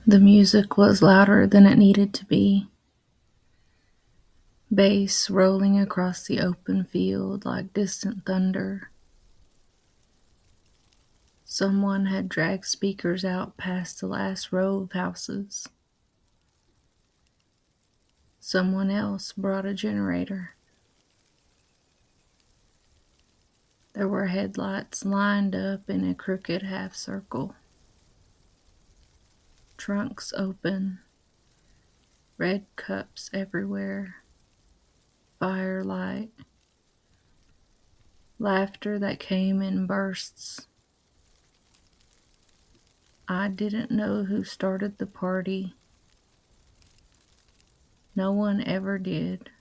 The music was louder than it needed to be, bass rolling across the open field like distant thunder. Someone had dragged speakers out past the last row of houses. Someone else brought a generator. There were headlights lined up in a crooked half circle. Trunks open, red cups everywhere, firelight, laughter that came in bursts. I didn't know who started the party. No one ever did.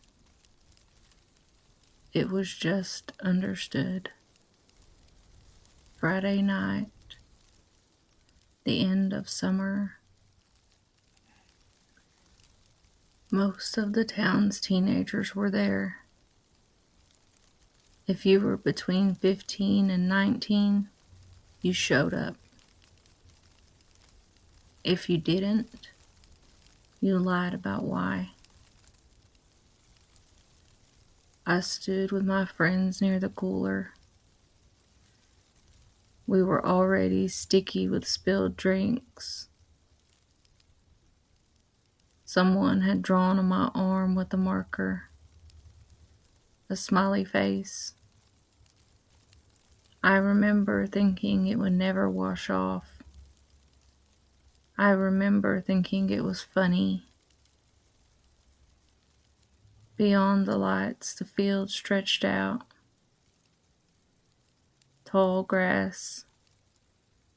It was just understood. Friday night, the end of summer. Most of the town's teenagers were there. If you were between 15 and 19, you showed up. If you didn't, you lied about why. I stood with my friends near the cooler. We were already sticky with spilled drinks. Someone had drawn on my arm with a marker, a smiley face. I remember thinking it would never wash off. I remember thinking it was funny. Beyond the lights, the field stretched out. Tall grass,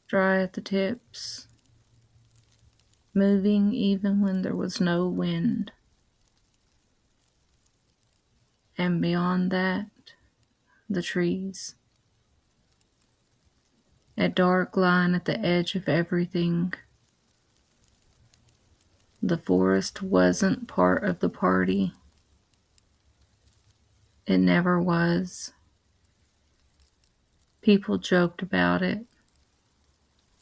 dry at the tips, moving even when there was no wind. And beyond that, the trees. A dark line at the edge of everything. The forest wasn't part of the party. It never was. People joked about it,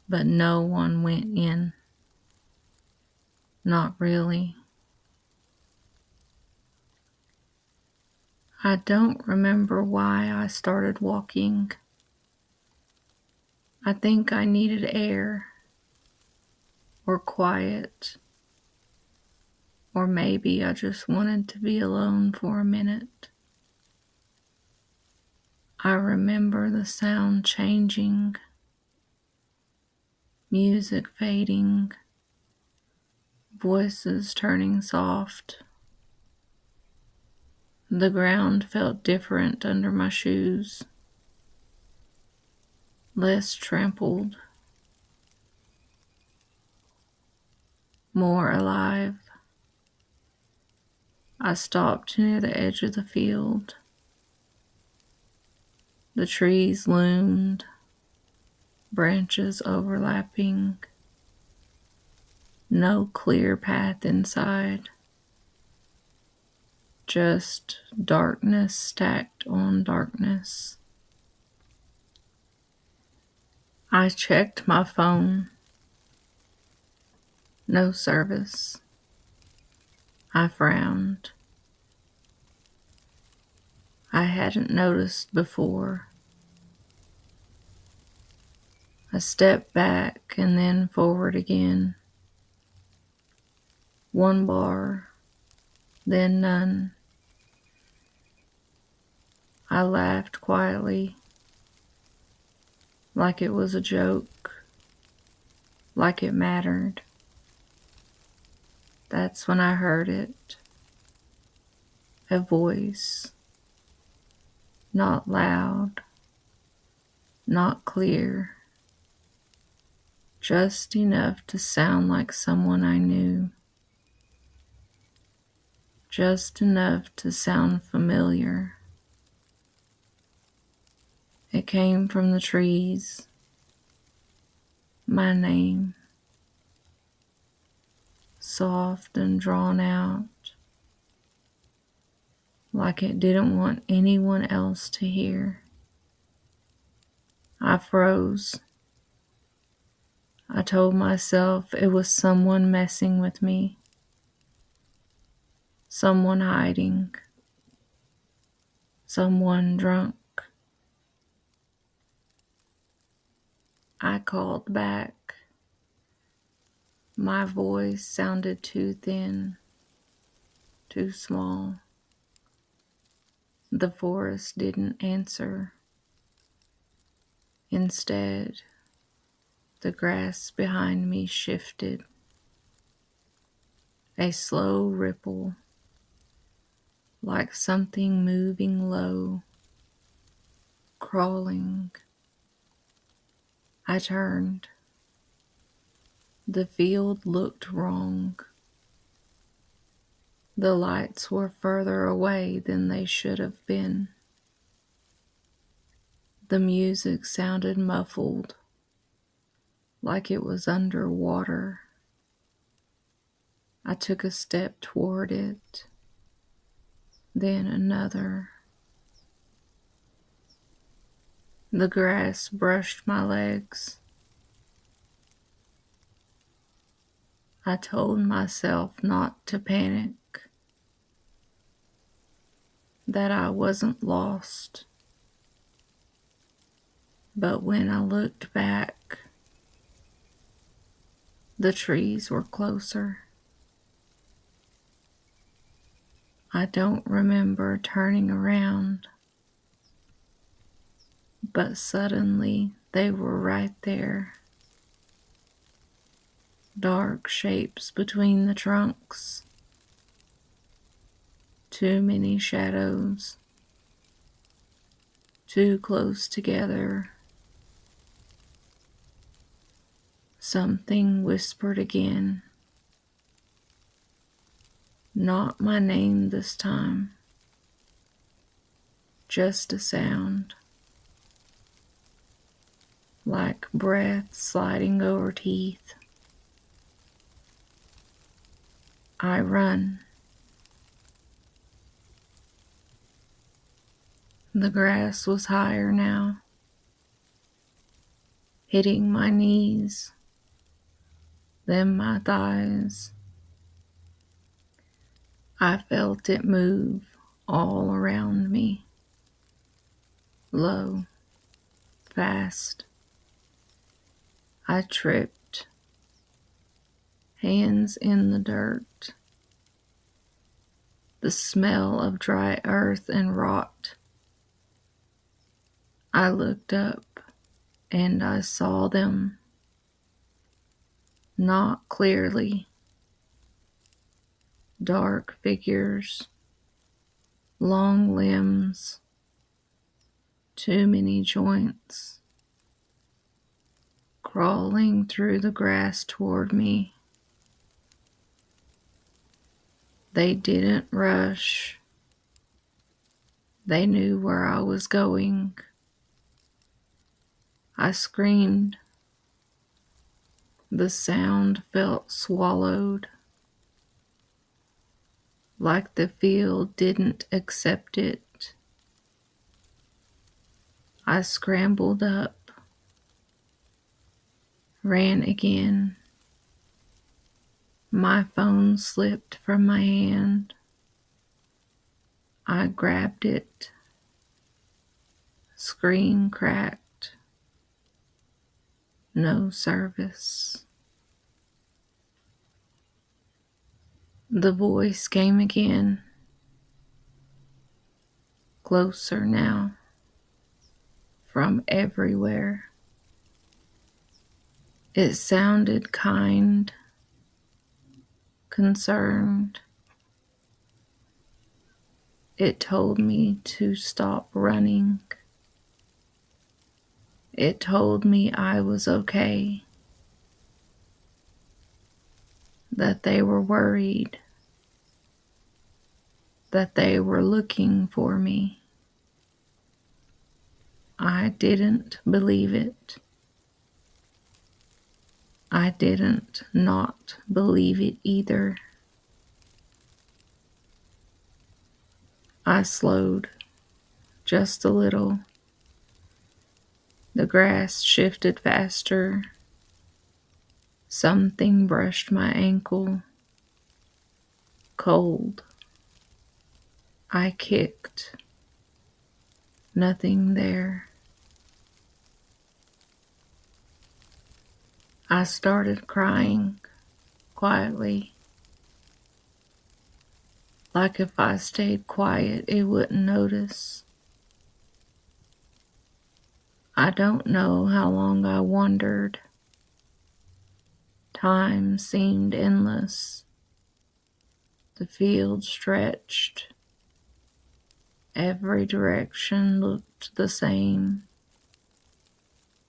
but no one went in. Not really. I don't remember why I started walking. I think I needed air, or quiet, or maybe I just wanted to be alone for a minute. I remember the sound changing, music fading, voices turning soft. The ground felt different under my shoes, less trampled, more alive. I stopped near the edge of the field. The trees loomed, branches overlapping. No clear path inside. Just darkness stacked on darkness. I checked my phone. No service. I frowned. I hadn't noticed before. I stepped back and then forward again. One bar, then none. I laughed quietly, like it was a joke, like it mattered. That's when I heard it. A voice. Not loud, not clear, just enough to sound like someone I knew. Just enough to sound familiar. It came from the trees. My name. Soft and drawn out. Like it didn't want anyone else to hear. I froze. I told myself it was someone messing with me, someone hiding, someone drunk. I called back. My voice sounded too thin, too small. The forest didn't answer. Instead, the grass behind me shifted, a slow ripple, like something moving low, crawling. I turned. The field looked wrong. The lights were further away than they should have been. The music sounded muffled, like it was underwater. I took a step toward it, then another. The grass brushed my legs. I told myself not to panic, that I wasn't lost. But when I looked back, the trees were closer. I don't remember turning around, but suddenly they were right there. Dark shapes between the trunks. Too many shadows. Too close together. Something whispered again. Not my name this time. Just a sound. Like breath sliding over teeth. I run. The grass was higher now, hitting my knees, then my thighs. I felt it move all around me, low, fast. I tripped, hands in the dirt. The smell of dry earth and rot. I looked up and I saw them, not clearly. Dark figures, long limbs, too many joints, crawling through the grass toward me. They didn't rush. They knew where I was going. I screamed. The sound felt swallowed, like the field didn't accept it. I scrambled up, ran again. My phone slipped from my hand. I grabbed it. Screen cracked. No service. The voice came again. Closer now. From everywhere. It sounded kind, concerned. It told me to stop running. It told me I was okay, that they were worried, that they were looking for me. I didn't believe it. I didn't not believe it either. I slowed just a little. The grass shifted faster. Something brushed my ankle. Cold. I kicked. Nothing there. I started crying quietly. Like if I stayed quiet, it wouldn't notice. I don't know how long I wondered. Time seemed endless. The field stretched. Every direction looked the same.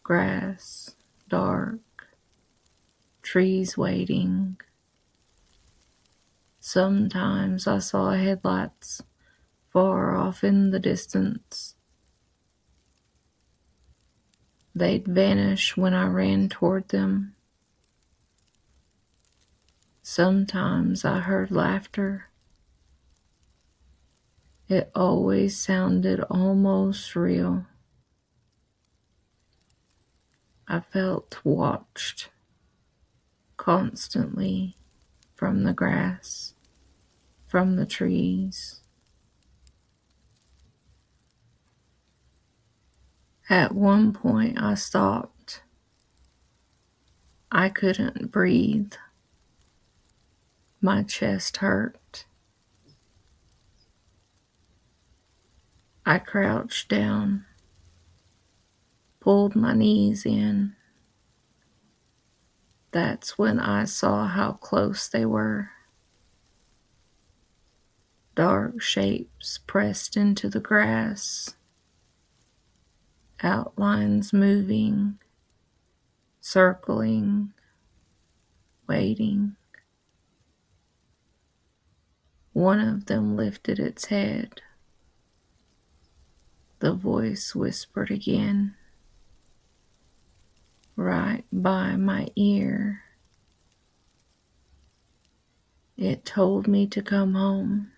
Grass, dark, trees waiting. Sometimes I saw headlights far off in the distance. They'd vanish when I ran toward them. Sometimes I heard laughter. It always sounded almost real. I felt watched constantly from the grass, from the trees. At one point I stopped. I couldn't breathe. My chest hurt. I crouched down, pulled my knees in. That's when I saw how close they were. Dark shapes pressed into the grass, outlines moving, circling, waiting. One of them lifted its head. The voice whispered again, right by my ear. It told me to come home.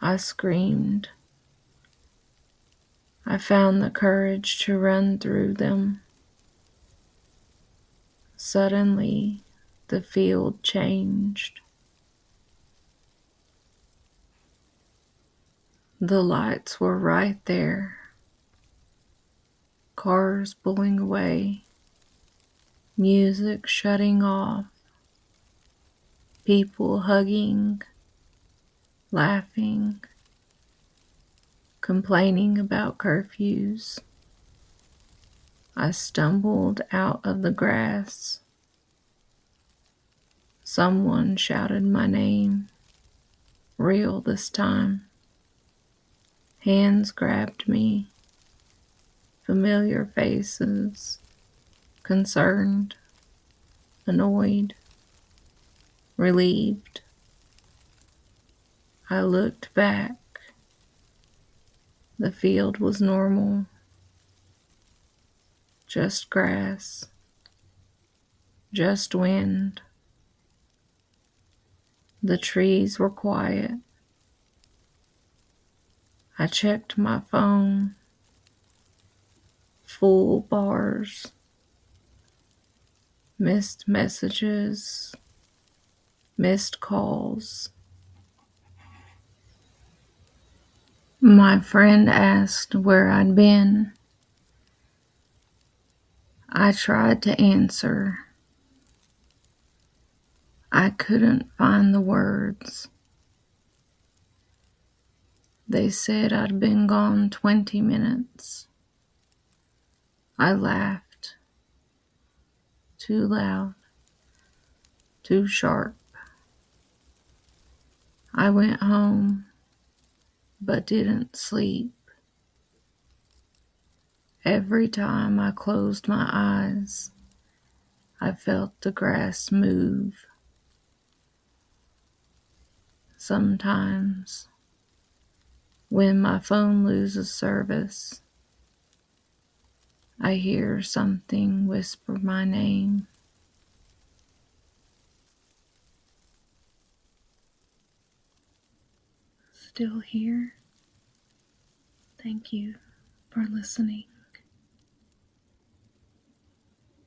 I screamed. I found the courage to run through them. Suddenly, the field changed. The lights were right there. Cars pulling away. Music shutting off. People hugging, laughing, complaining about curfews. I stumbled out of the grass. Someone shouted my name, real this time. Hands grabbed me, familiar faces, concerned, annoyed, relieved. I looked back. The field was normal, just grass, just wind. The trees were quiet. I checked my phone. Full bars. Missed messages. Missed calls. My friend asked where I'd been. I tried to answer. I couldn't find the words. They said I'd been gone 20 minutes. I laughed. Too loud. Too sharp. I went home, but didn't sleep. Every time I closed my eyes, I felt the grass move. Sometimes, when my phone loses service, I hear something whisper my name. Still here? Thank you for listening.